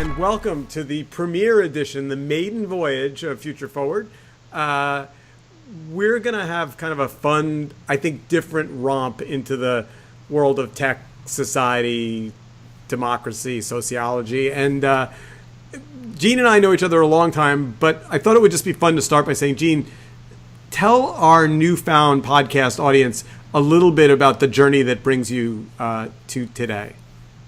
and welcome to the premiere edition, the maiden voyage of Future Forward. We're going to have kind of a fun, I think, different romp into the world of tech, society, democracy, sociology. And Gene and I know each other a long time, but I thought it would just be fun to start by saying, Gene, tell our newfound podcast audience a little bit about the journey that brings you to today.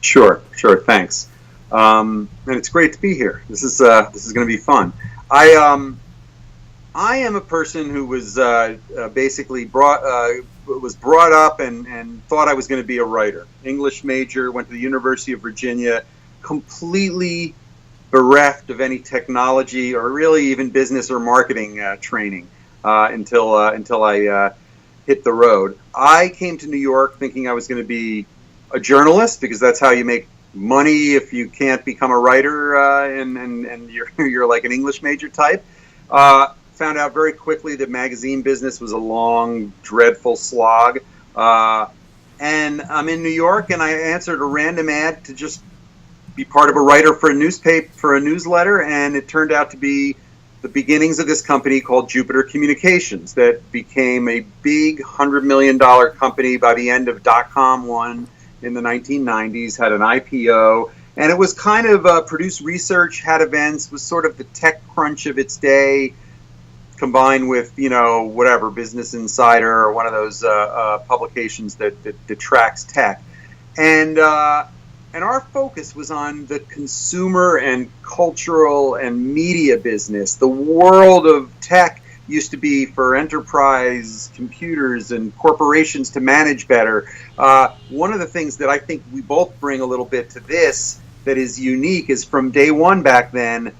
Sure. Thanks. And it's great to be here. This is going to be fun. I am a person who was basically brought up and thought I was going to be a writer. English major, went to the University of Virginia, completely bereft of any technology or really even business or marketing training until I hit the road. I came to New York thinking I was going to be a journalist because that's how you make money if you can't become a writer and you're like an English major type. Found out very quickly that magazine business was a long, dreadful slog. And I'm in New York, and I answered a random ad to just be part of a writer for a newsletter, and it turned out to be the beginnings of this company called Jupiter Communications that became a big $100 million company by the end of .com one in the 1990s, had an IPO, and it was kind of produced research, had events, was sort of the tech crunch of its day, combined with, whatever, Business Insider or one of those publications that tracks tech. And our focus was on the consumer and cultural and media business. The world of tech used to be for enterprise computers and corporations to manage better. One of the things that I think we both bring a little bit to this that is unique is from day one back then,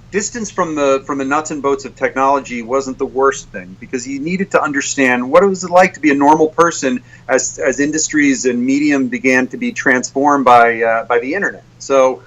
distance from the nuts and bolts of technology wasn't the worst thing, because you needed to understand what it was like to be a normal person as industries and medium began to be transformed by the internet. So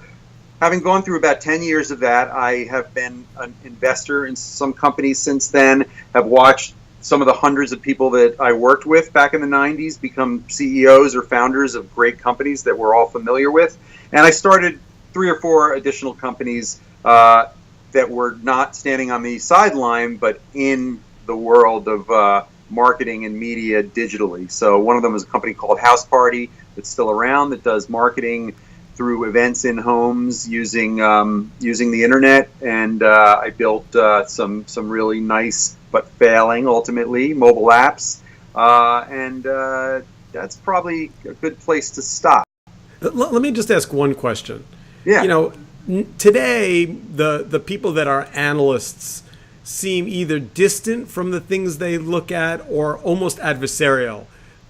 having gone through about 10 years of that, I have been an investor in some companies since then, have watched some of the hundreds of people that I worked with back in the 90s become CEOs or founders of great companies that we're all familiar with. And I started 3 or 4 additional companies that were not standing on the sideline, but in the world of marketing and media digitally. So one of them is a company called House Party that's still around that does marketing through events in homes using the internet, and I built some really nice but failing ultimately mobile apps, and that's probably a good place to stop. Let me just ask one question. Yeah. Today the people that are analysts seem either distant from the things they look at or almost adversarial.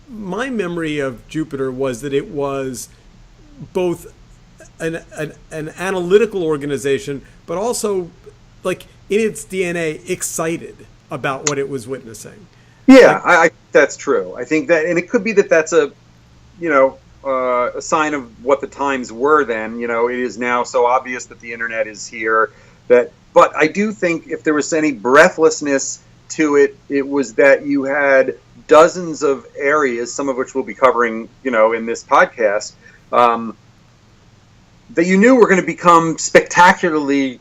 My memory of Jupiter was that it was both an analytical organization, but also, like, in its DNA, excited about what it was witnessing. Yeah, I that's true. I think that, and it could be that that's a sign of what the times were then. It is now so obvious that the internet is here but I do think if there was any breathlessness to it, it was that you had dozens of areas, some of which we'll be covering, in this podcast, that you knew were going to become spectacularly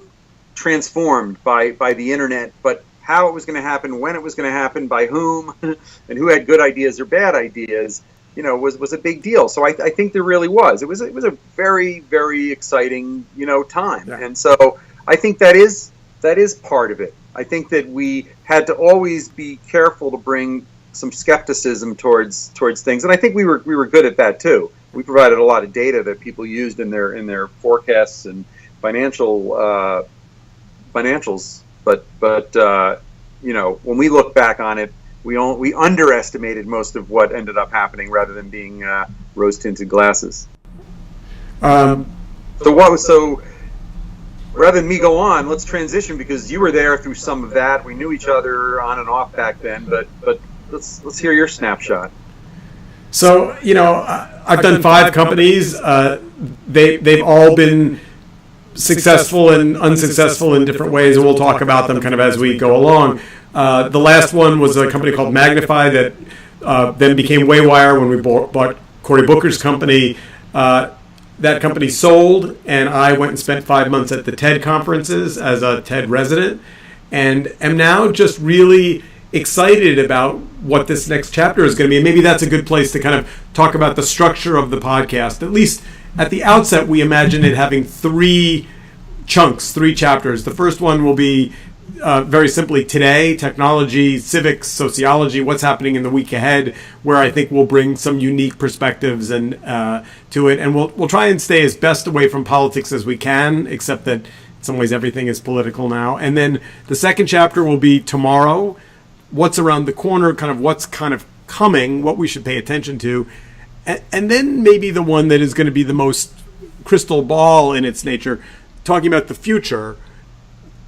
transformed by the internet, but how it was going to happen, when it was going to happen, by whom, and who had good ideas or bad ideas, was a big deal. So I think there really was. It was a very, very exciting, time. Yeah. And so I think that is part of it. I think that we had to always be careful to bring some skepticism towards things, and I think we were good at that too. We provided a lot of data that people used in their forecasts and financials. But when we look back on it, we underestimated most of what ended up happening rather than being rose-tinted glasses. Rather than me go on, let's transition, because you were there through some of that. We knew each other on and off back then, but let's hear your snapshot. So, I've done 5 companies. They've all been successful and unsuccessful in different ways, and we'll talk about them kind of as we go along. The last one was a company called Magnify that then became Waywire when we bought Cory Booker's company. that company sold, and I went and spent 5 months at the TED conferences as a TED resident, and am now just really excited about what this next chapter is going to be. And maybe that's a good place to kind of talk about the structure of the podcast. At least at the outset, we imagine it having 3 chunks, 3 chapters. The first one will be very simply today, technology, civics, sociology, what's happening in the week ahead, where I think we'll bring some unique perspectives and to it. And we'll try and stay as best away from politics as we can, except that in some ways everything is political now. And then the second chapter will be tomorrow, what's around the corner, kind of what's kind of coming, what we should pay attention to. And then maybe the one that is going to be the most crystal ball in its nature, talking about the future,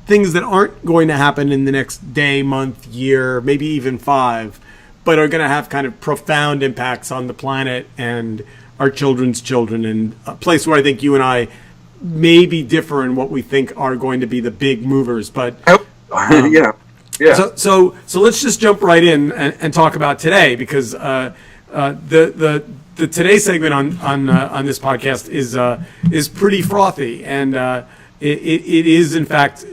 things that aren't going to happen in the next day, month, year, maybe even 5, but are going to have kind of profound impacts on the planet and our children's children, and a place where I think you and I maybe differ in what we think are going to be the big movers. But yeah. So let's just jump right in and talk about today, because the today segment on this podcast is pretty frothy, and it is in fact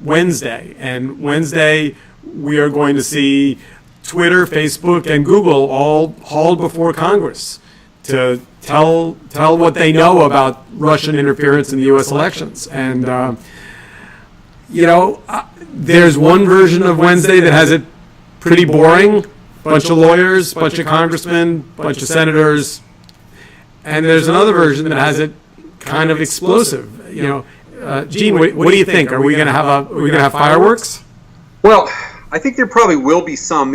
Wednesday, and Wednesday we are going to see Twitter, Facebook, and Google all hauled before Congress to tell what they know about Russian interference in the U.S. elections. And there's one version of Wednesday that has it pretty boring, bunch of lawyers, bunch of congressmen, bunch of senators, and there's another version that has it kind of explosive. Gene, what do you think? Are we going to have fireworks? Well, I think there probably will be some.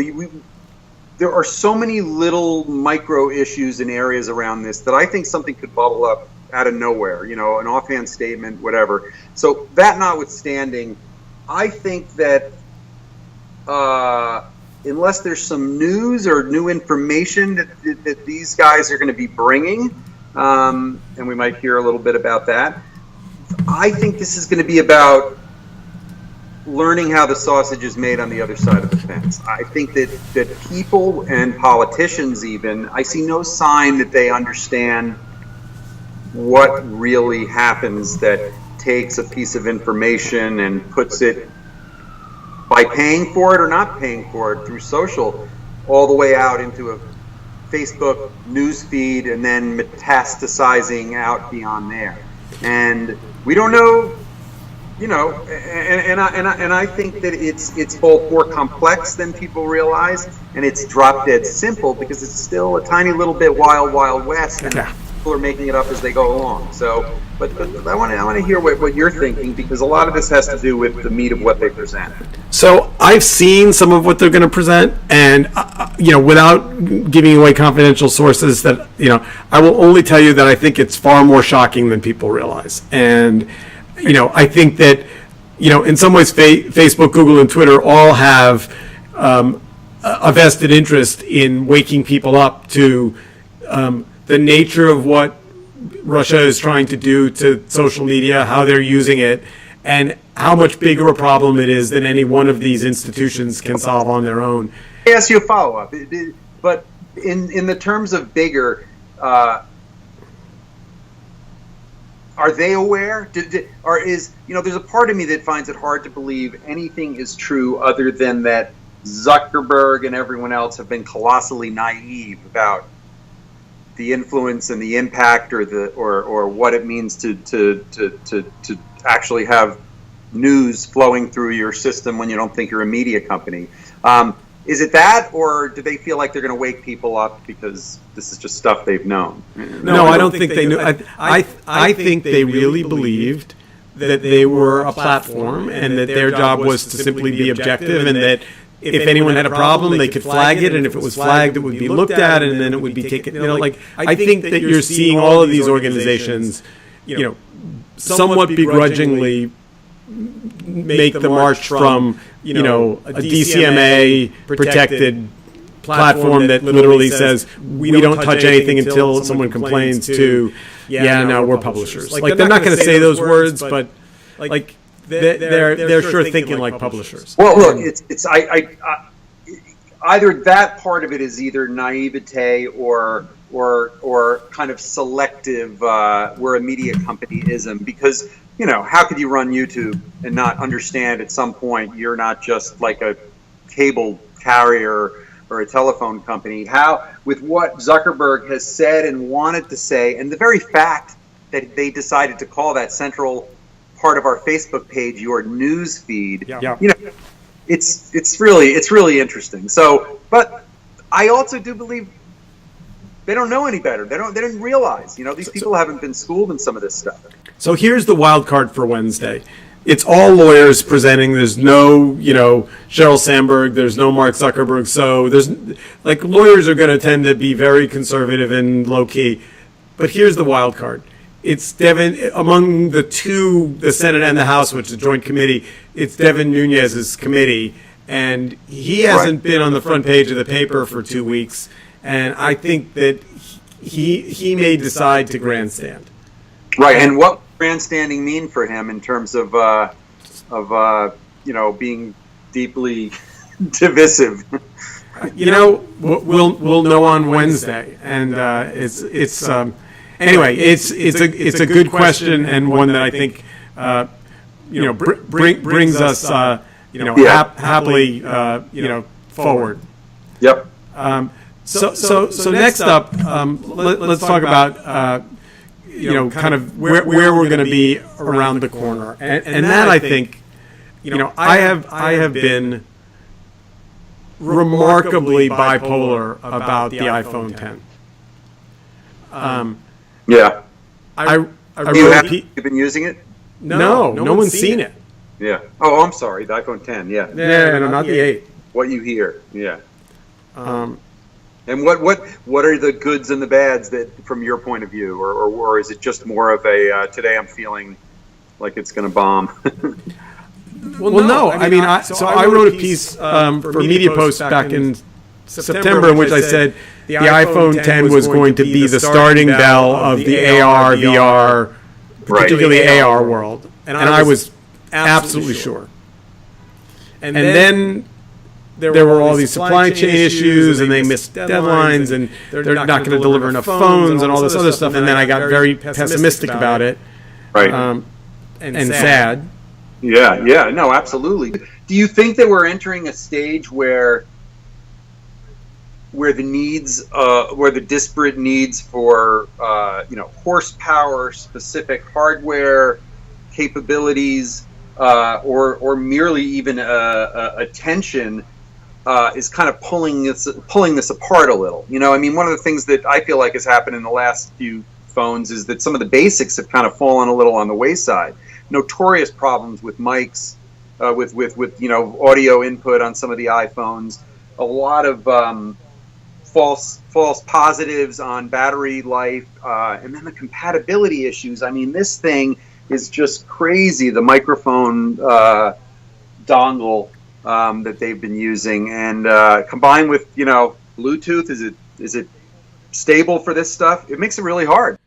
There are so many little micro issues and areas around this that I think something could bubble up out of nowhere, an offhand statement, whatever. So that notwithstanding, I think that unless there's some news or new information that these guys are going to be bringing, and we might hear a little bit about that, I think this is going to be about learning how the sausage is made on the other side of the fence. I think that people and politicians even, I see no sign that they understand what really happens that takes a piece of information and puts it, by paying for it or not paying for it through social, all the way out into a Facebook news feed and then metastasizing out beyond there. And we don't know, and I think that it's both more complex than people realize, and it's drop dead simple because it's still a tiny little bit wild west, and people are making it up as they go along. So, but I want to hear what you're thinking, because a lot of this has to do with the meat of what they present. So I've seen some of what they're going to present, and without giving away confidential sources, that I will only tell you that I think it's far more shocking than people realize. And I think that in some ways Facebook, Google, and Twitter all have a vested interest in waking people up to the nature of what Russia is trying to do to social media, how they're using it, and how much bigger a problem it is than any one of these institutions can solve on their own. I ask you a follow-up, but in the terms of bigger, are they aware? There's a part of me that finds it hard to believe anything is true other than that Zuckerberg and everyone else have been colossally naive about the influence and the impact, or what it means to actually have news flowing through your system when you don't think you're a media company. Is it that, or do they feel like they're going to wake people up because this is just stuff they've known? No, I don't think they knew. I think they really believed that they were a platform and that their job was to simply be objective, and that if anyone had a problem, they could flag it, and if it was flagged, it would be looked at, and then it would be taken. I think that you're seeing all of these organizations, somewhat begrudgingly make the march from a DCMA protected platform that literally says we don't touch anything until someone complains to now we're publishers. They're not going to say those words, but they're sure thinking like publishers. Well, look, I either that part of it is either naivete or or kind of selective, we're a media company-ism, because, how could you run YouTube and not understand at some point you're not just like a cable carrier or a telephone company? How, with what Zuckerberg has said and wanted to say, and the very fact that they decided to call that central part of our Facebook page your news feed, it's really interesting. So, but I also do believe they don't know any better. They didn't realize, these people haven't been schooled in some of this stuff. So here's the wild card for Wednesday. It's all lawyers presenting. There's no, Sheryl Sandberg. There's no Mark Zuckerberg. So there's lawyers are going to tend to be very conservative and low key. But here's the wild card. It's Devin, among the Senate and the House, which is a joint committee, it's Devin Nunes's committee. And he hasn't been on the front page of the paper for 2 weeks. And I think that he may decide to grandstand. Right. And what grandstanding mean for him in terms of being deeply divisive? We'll know on Wednesday, and anyway, it's a good question, and one that I think brings us happily forward. Yep. So next up, let's talk about kind of where we're going to be around the corner, and that I think, I have been remarkably bipolar about the iPhone 10. You've been using it? No one's seen it. Yeah. Oh, I'm sorry. The iPhone 10. Yeah. Yeah, no, not the 8. What you hear? Yeah. And what are the goods and the bads that, from your point of view, or is it just more of a today I'm feeling like it's going to bomb? Well, no. I mean, I wrote a piece for Media Post back in September in which I said the iPhone 10 was going to be the starting bell of the AR, VR, particularly AR world, and I was absolutely sure. And then there were all these supply chain issues, and they missed deadlines, and they're not going to deliver enough phones, and all this other stuff. And then I got very pessimistic about it, and sad. Yeah, no, absolutely. Do you think that we're entering a stage where the needs, where the disparate needs for horsepower, specific hardware capabilities, or merely even attention, is kind of pulling this apart a little? I mean, one of the things that I feel like has happened in the last few phones is that some of the basics have kind of fallen a little on the wayside. Notorious problems with mics, with audio input on some of the iPhones. A lot of false positives on battery life, and then the compatibility issues. I mean, this thing is just crazy. The microphone dongle that they've been using, and combined with Bluetooth, is it stable for this stuff? It makes it really hard.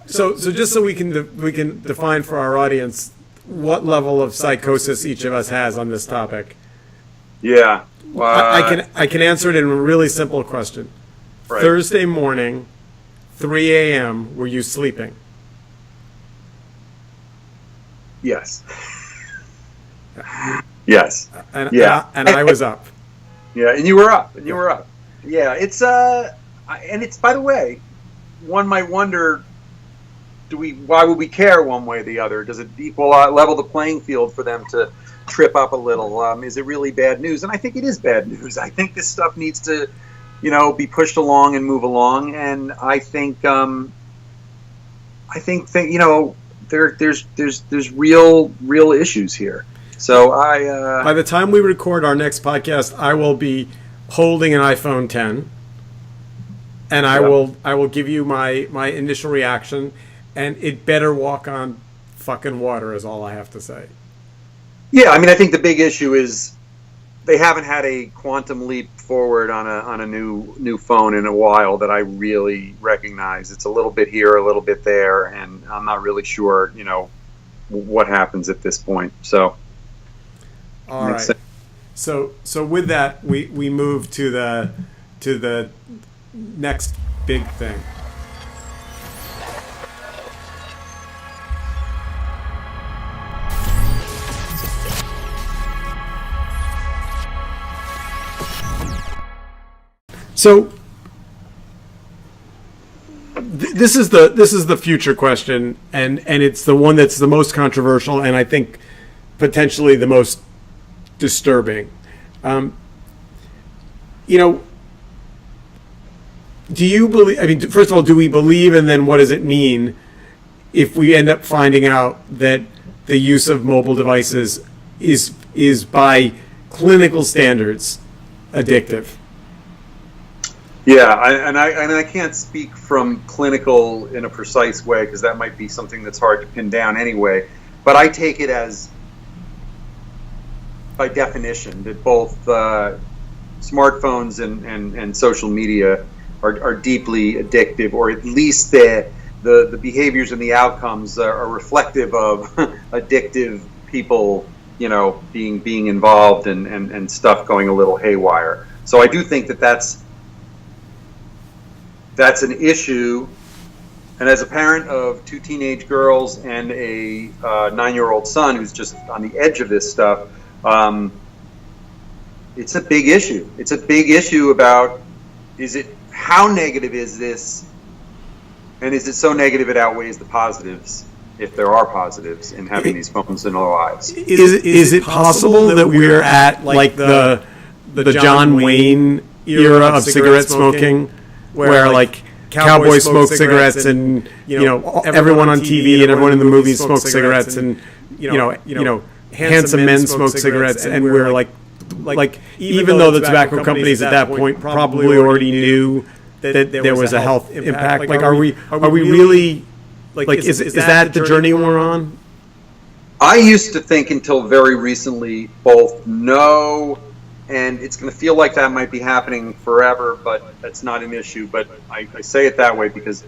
So just so we can define for our audience what level of psychosis each of us has on this topic. Yeah. I can answer it in a really simple question. Right. Thursday morning, 3 a.m., were you sleeping? Yes. Yes. And I was up. Yeah, and you were up. Yeah, it's and it's, by the way, one might wonder, why would we care one way or the other? Does it level the playing field for them to trip up a little? Is it really bad news? And I think it is bad news. I think this stuff needs to, be pushed along and move along. And I think there's real issues here. So by the time we record our next podcast, I will be holding an iPhone 10, and I will give you my initial reaction, and it better walk on fucking water is all I have to say. Yeah, I mean, I think the big issue is they haven't had a quantum leap forward on a new phone in a while that I really recognize. It's a little bit here, a little bit there, and I'm not really sure, what happens at this point. So, all right. So with that, we move to the next big thing. So this is the future question, and it's the one that's the most controversial, and I think potentially the most disturbing. Do you believe? I mean, first of all, do we believe, and then what does it mean if we end up finding out that the use of mobile devices is by clinical standards addictive? Yeah, I can't speak from clinical in a precise way because that might be something that's hard to pin down anyway. But I take it as, by definition, that both smartphones and social media are deeply addictive, or at least the behaviors and the outcomes are reflective of addictive people, being involved and stuff going a little haywire. So I do think that's an issue. And as a parent of 2 teenage girls and a 9-year-old son who's just on the edge of this stuff, it's a big issue. It's a big issue about, how negative is this? And is it so negative it outweighs the positives, if there are positives, in having these phones in our lives? Is it possible that we're at like the John Wayne era of cigarette smoking, where like cowboys smoke cigarettes, and everyone on TV and everyone in the movies smokes cigarettes, and handsome men smoke cigarettes, and we're like even though the tobacco companies at that point probably already knew that there was a health impact, like are we really is that the journey we're on? I used to think until very recently both no, and it's going to feel like that might be happening forever, but that's not an issue. But I say it that way because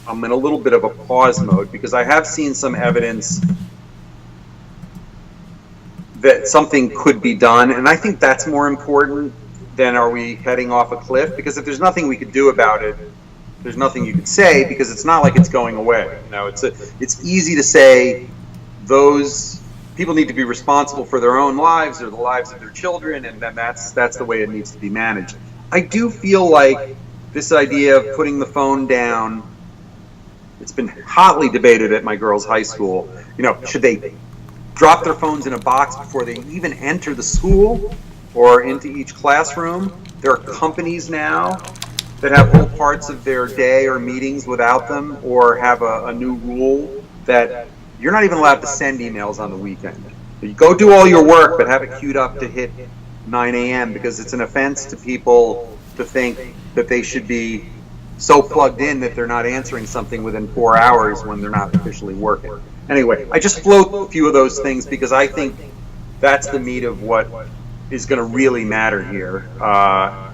I'm in a little bit of a pause mode, because I have seen some evidence that something could be done, and I think that's more important than are we heading off a cliff, because if there's nothing we could do about it, there's nothing you could say, because it's not like it's going away. It's easy to say those people need to be responsible for their own lives or the lives of their children, and then that's the way it needs to be managed. I do feel like this idea of putting the phone down, it's been hotly debated at my girls' high school. Should they drop their phones in a box before they even enter the school or into each classroom? There are companies now that have whole parts of their day or meetings without them, or have a new rule that you're not even allowed to send emails on the weekend. You go do all your work, but have it queued up to hit 9 a.m. because it's an offense to people to think that they should be so plugged in that they're not answering something within 4 hours when they're not officially working. Anyway, I just float a few of those things because I think that's the meat of what is going to really matter here.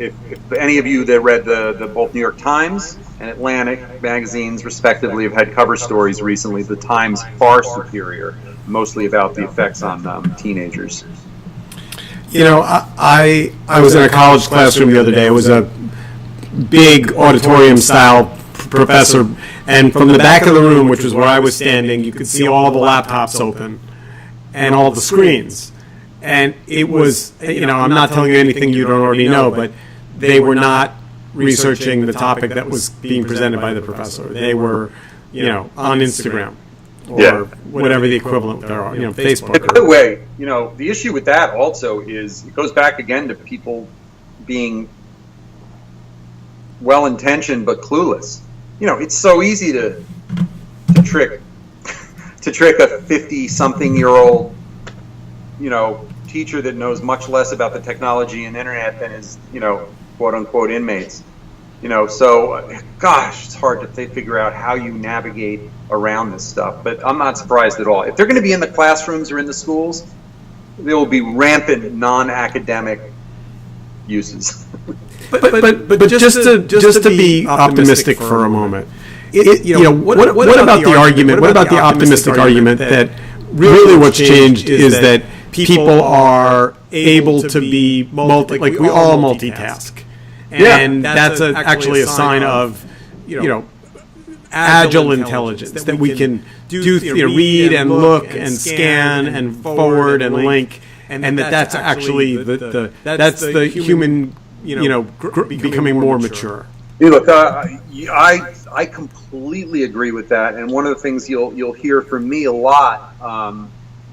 If any of you that read the both New York Times and Atlantic magazines, respectively, have had cover stories recently, the Times far superior, mostly about the effects on teenagers. I was in a college classroom the other day. It was a big auditorium-style professor, and from the back of the room, which was where I was standing, you could see all the laptops open and all the screens. And it was, I'm not telling you anything you don't already know, but they were not researching the topic that was being presented by the professor. They were, on Instagram or whatever the equivalent there are, Facebook. And by the way, the issue with that also is it goes back again to people being well-intentioned but clueless. It's so easy to trick a 50-something-year-old, teacher that knows much less about the technology and internet than his, quote-unquote inmates. So, gosh, it's hard to figure out how you navigate around this stuff. But I'm not surprised at all. If they're going to be in the classrooms or in the schools, there will be rampant non-academic uses. But just to be optimistic for a moment, what about the argument? What about the optimistic argument that really what's changed is that people are able to be we all multitask, and that's actually a sign of agile intelligence that we can read and look and scan and forward and link, and that's actually the human becoming more mature. Look, I completely agree with that, and one of the things you'll hear from me a lot,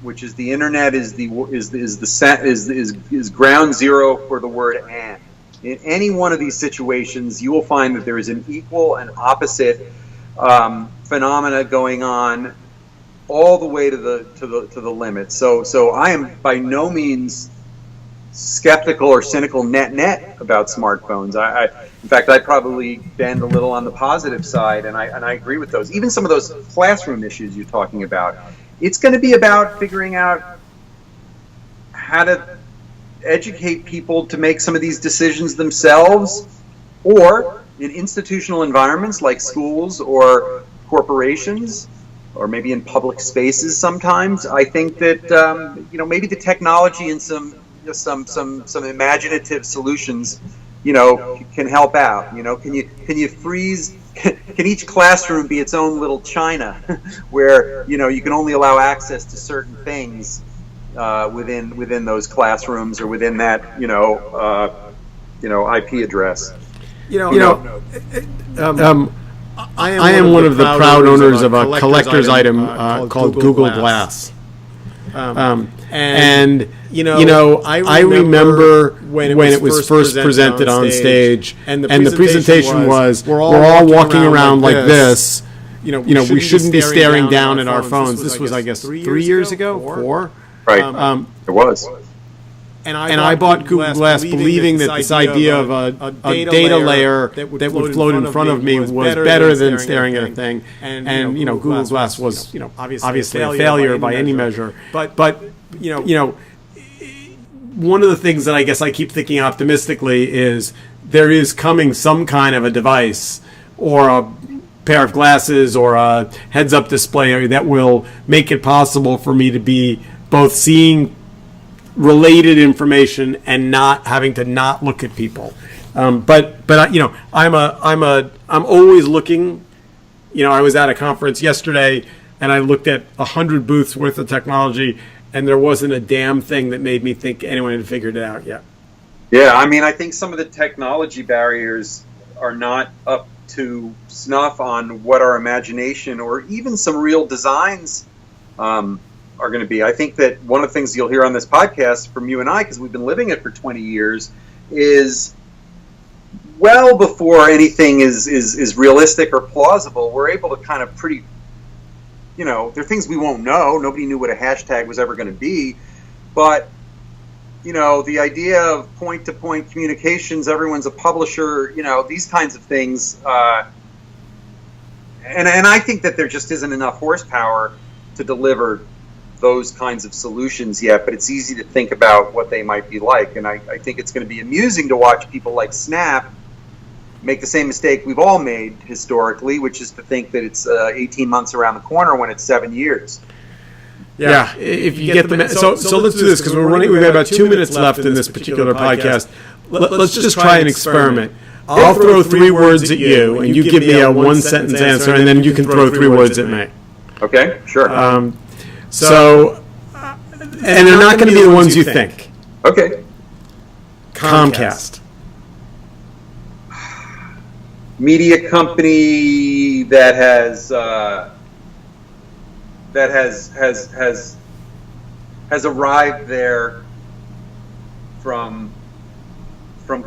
which is the internet is ground zero for the word "and." In any one of these situations, you will find that there is an equal and opposite phenomena going on all the way to the limit. So I am by no means skeptical or cynical net about smartphones. In fact, I probably bend a little on the positive side, and I agree with those. Even some of those classroom issues you're talking about, it's going to be about figuring out how to educate people to make some of these decisions themselves, or in institutional environments like schools or corporations, or maybe in public spaces sometimes. I think that maybe the technology and some imaginative solutions can help out. Can you freeze? Can each classroom be its own little China, where you can only allow access to certain things within those classrooms or within that IP address? I am one of the proud owners of a collector's item called Google Glass. And I remember when it was first presented on stage, and the presentation was, we're all walking around like this. We shouldn't be staring down at our phones. This was, I guess, 3 years ago, 4. Right. It was. And I bought Google Glass believing that this idea of a data layer that would float in front of me was better than staring at a thing. And Google Glass was obviously a failure by any measure. But one of the things that I guess I keep thinking optimistically is there is coming some kind of a device or a pair of glasses or a heads-up display that will make it possible for me to be both seeing related information and not having to not look at people. But I'm always looking. I was at a conference yesterday and I looked at 100 booths worth of technology, and there wasn't a damn thing that made me think anyone had figured it out yet. Yeah, I think some of the technology barriers are not up to snuff on what our imagination or even some real designs are going to be. I think that one of the things you'll hear on this podcast from you and I, because we've been living it for 20 years, is well before anything is realistic or plausible, we're able to kind of there are things we won't know. Nobody knew what a hashtag was ever going to be. But, the idea of point-to-point communications, everyone's a publisher, these kinds of things. And I think that there just isn't enough horsepower to deliver those kinds of solutions yet, but it's easy to think about what they might be like. And I think it's going to be amusing to watch people like Snap make the same mistake we've all made historically, which is to think that it's 18 months around the corner when it's 7 years. Yeah, if you get the so let's do this, because we've got about 2 minutes left in this particular podcast. Let's just try an experiment. I'll throw 3 words at you, and you give me a 1-sentence answer, and then you can throw 3 words at me. Okay, sure. And they're not going to be the ones you think. Okay. Comcast. Media company that has arrived there from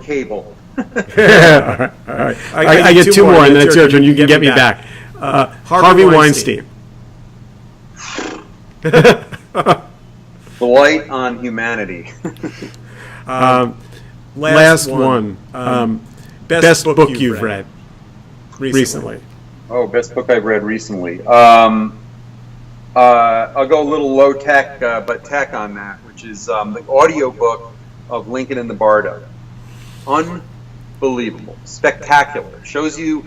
cable. All right. I get 2 more, and then it's your turn. You can get me back. Harvey Weinstein. Blight on humanity. Last one. Best book you've read recently. Oh, best book I've read recently. I'll go a little low tech, but tech on that, which is the audiobook of Lincoln and the Bardo. Unbelievable, spectacular. Shows you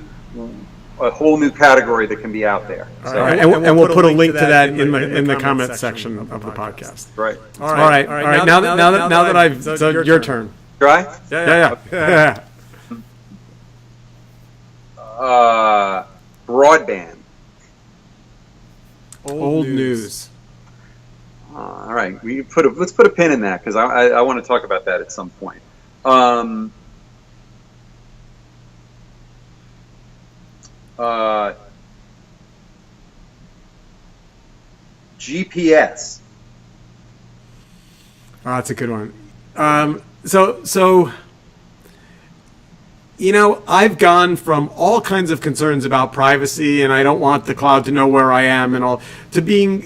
a whole new category that can be out there. So, all right. And we'll put a link to that in the comment section of the podcast. Right. All right. Now that I've your turn. Try? Yeah. Broadband. Old news. All right, let's put a pin in that because I want to talk about that at some point. GPS. Oh, that's a good one. So I've gone from all kinds of concerns about privacy, and I don't want the cloud to know where I am and all, to being,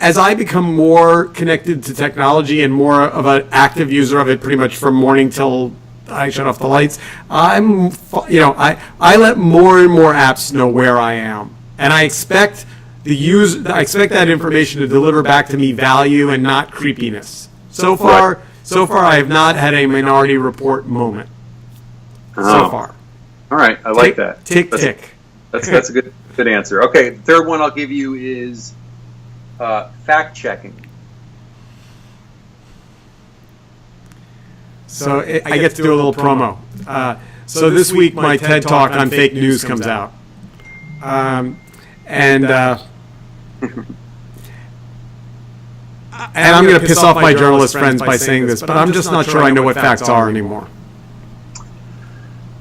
as I become more connected to technology and more of an active user of it, pretty much from morning till I shut off the lights, I let more and more apps know where I am, and I expect that information to deliver back to me value and not creepiness. So far, I have not had a Minority Report moment. So far. All right, I like that. Tick. That's a good answer. Okay, the third one I'll give you is fact checking. So I get to do a little promo. So this week my TED Talk on fake news comes out. And I'm going to piss off my journalist friends by saying this, but I'm just not sure I know what facts are anymore.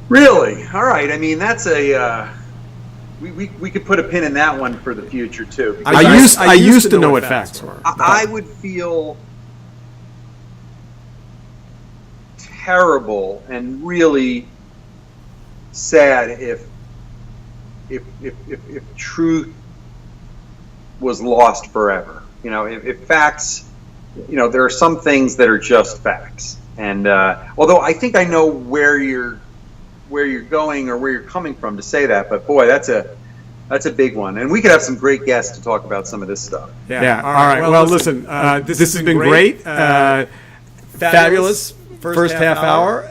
Really? All right. I mean, that's a we could put a pin in that one for the future too. I used to know what facts were. I would feel terrible and really sad if truth was lost forever. If facts, there are some things that are just facts. And although I think I know where you're going or where you're coming from to say that, but boy, that's a big one. And we could have some great guests to talk about some of this stuff. Yeah. All right. Well, listen, this has been great. Fabulous first half hour.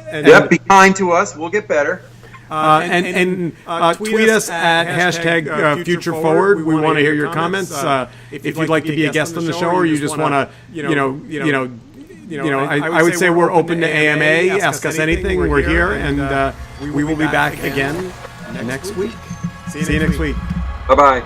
Be kind to us. We'll get better. And tweet us at hashtag Future Forward. We want to hear your comments. If you'd like to be a guest on the show, or you just want to, I would say we're open to AMA. Ask us anything. We're here, and we will be back again next week. See you next week. Bye-bye.